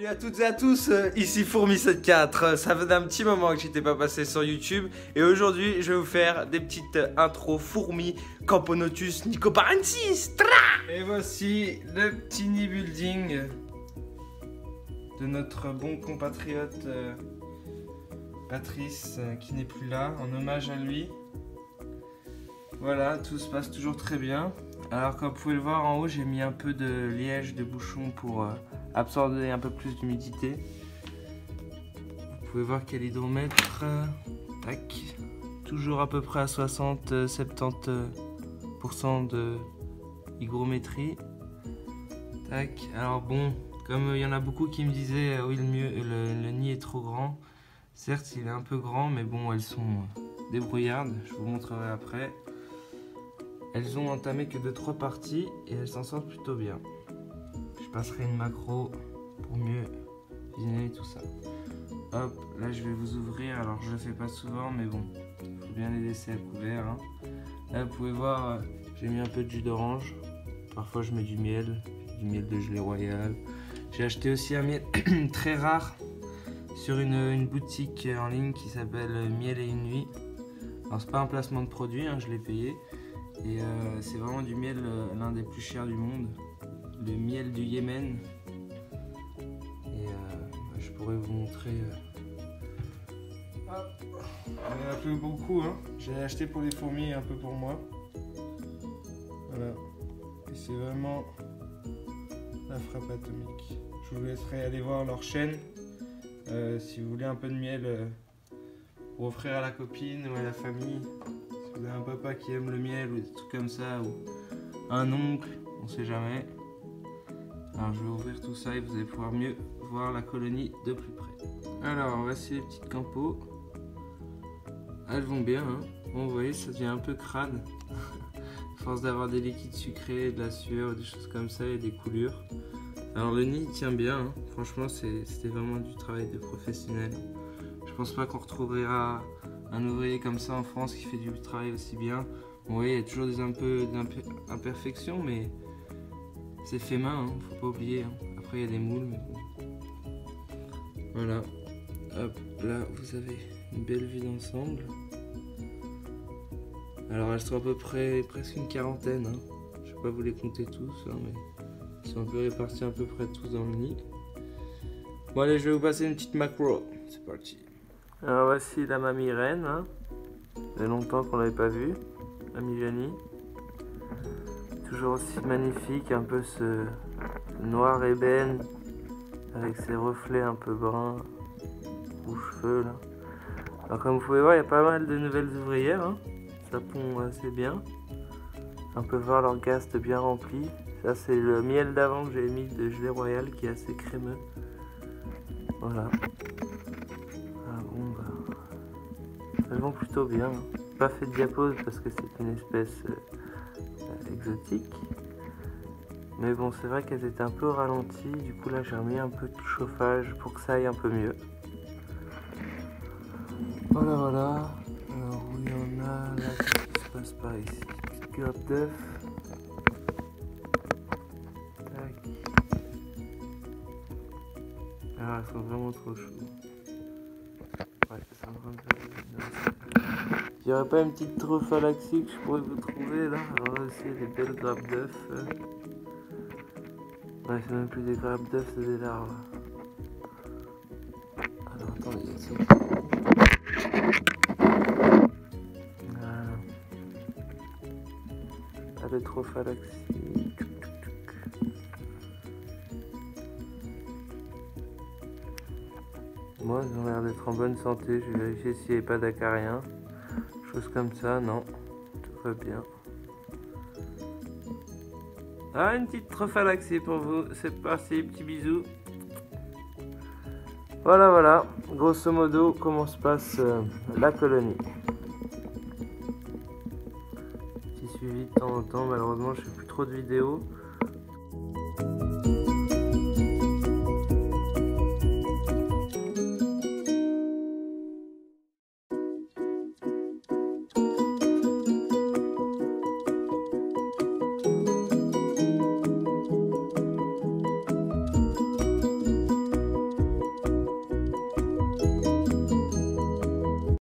Salut à toutes et à tous, ici Fourmi74. Ça faisait un petit moment que j'étais pas passé sur YouTube et aujourd'hui je vais vous faire des petites intros fourmis Camponotus nicoparensis. Et voici le petit nid building de notre bon compatriote Patrice qui n'est plus là, en hommage à lui. Voilà, tout se passe toujours très bien. Alors comme vous pouvez le voir en haut, j'ai mis un peu de liège de bouchon pour absorber un peu plus d'humidité. Vous pouvez voir quel hydromètre, tac, toujours à peu près à 60-70% de hygrométrie. Tac, alors bon, comme il y en a beaucoup qui me disaient oui le nid est trop grand. Certes il est un peu grand mais bon elles sont débrouillardes, je vous montrerai après. Elles ont entamé que 2-3 parties et elles s'en sortent plutôt bien. Je passerai une macro pour mieux visionner tout ça. Hop, là je vais vous ouvrir, alors je le fais pas souvent mais bon, il faut bien les laisser à couvert. Hein. Là vous pouvez voir, j'ai mis un peu de jus d'orange. Parfois je mets du miel de gelée royale. J'ai acheté aussi un miel très rare sur une boutique en ligne qui s'appelle Miel et une nuit. Alors c'est pas un placement de produit, hein, je l'ai payé. Et c'est vraiment du miel, l'un des plus chers du monde, le miel du Yémen. Et je pourrais vous montrer. Hop. Il y en a plus beaucoup, hein. J'ai acheté pour les fourmis et un peu pour moi. Voilà. Et c'est vraiment la frappe atomique. Je vous laisserai aller voir leur chaîne si vous voulez un peu de miel pour offrir à la copine ou à la famille. Si vous avez un papa qui aime le miel ou des trucs comme ça, ou un oncle, on sait jamais. Alors je vais ouvrir tout ça et vous allez pouvoir mieux voir la colonie de plus près. Alors voici les petites campos. Elles vont bien, hein. Bon, vous voyez, ça devient un peu crade. À force d'avoir des liquides sucrés, de la sueur, des choses comme ça et des coulures. Alors le nid il tient bien, hein. Franchement c'était vraiment du travail de professionnel. Je pense pas qu'on retrouvera un ouvrier comme ça en France qui fait du travail aussi bien. Bon, oui, il y a toujours des imperfections, mais c'est fait main, hein, faut pas oublier. Hein. Après, il y a des moules, mais bon. Voilà. Hop, là, vous avez une belle vue d'ensemble. Alors, elles sont à peu près presque une quarantaine. Hein. Je vais pas vous les compter tous, hein, mais ils sont un peu répartis à peu près tous dans le nid. Bon, allez, je vais vous passer une petite macro. C'est parti. Alors voici la mamie reine, hein. Ça fait longtemps qu'on l'avait pas vue, mamie Janie. Toujours aussi magnifique, un peu ce noir ébène avec ses reflets un peu bruns aux cheveux là. Alors comme vous pouvez voir, il y a pas mal de nouvelles ouvrières, hein. Ça pond assez bien. On peut voir leur gaste bien rempli. Ça c'est le miel d'avant que j'ai mis de gelée royale qui est assez crémeux. Voilà. Elles vont plutôt bien. Pas fait de diapose parce que c'est une espèce exotique. Mais bon, c'est vrai qu'elles étaient un peu ralenties. Du coup, là, j'ai remis un peu de chauffage pour que ça aille un peu mieux. Voilà, voilà. Alors, où il y en a là, qu'est-ce qui se passe par ici? Petite grappe d'œuf. Tac. Alors, elles sont vraiment trop chaudes. Ouais, ça me rend. Il n'y aurait pas une petite trophalaxie que je pourrais vous trouver là? Alors là aussi des belles grappes d'œufs. Ouais, c'est même plus des grappes d'œufs, c'est des larves. Alors attendez, il y a ça. Voilà. Pas de trophalaxie. Moi, ils ont l'air d'être en bonne santé. Je vais vérifier s'il n'y avait pas d'acariens. Chose comme ça, non. Tout va bien. Ah, une petite trophalaxie pour vous. C'est parti, petit bisou. Voilà, voilà. Grosso modo, comment se passe la colonie. Petit suivi de temps en temps. Malheureusement, je fais plus trop de vidéos.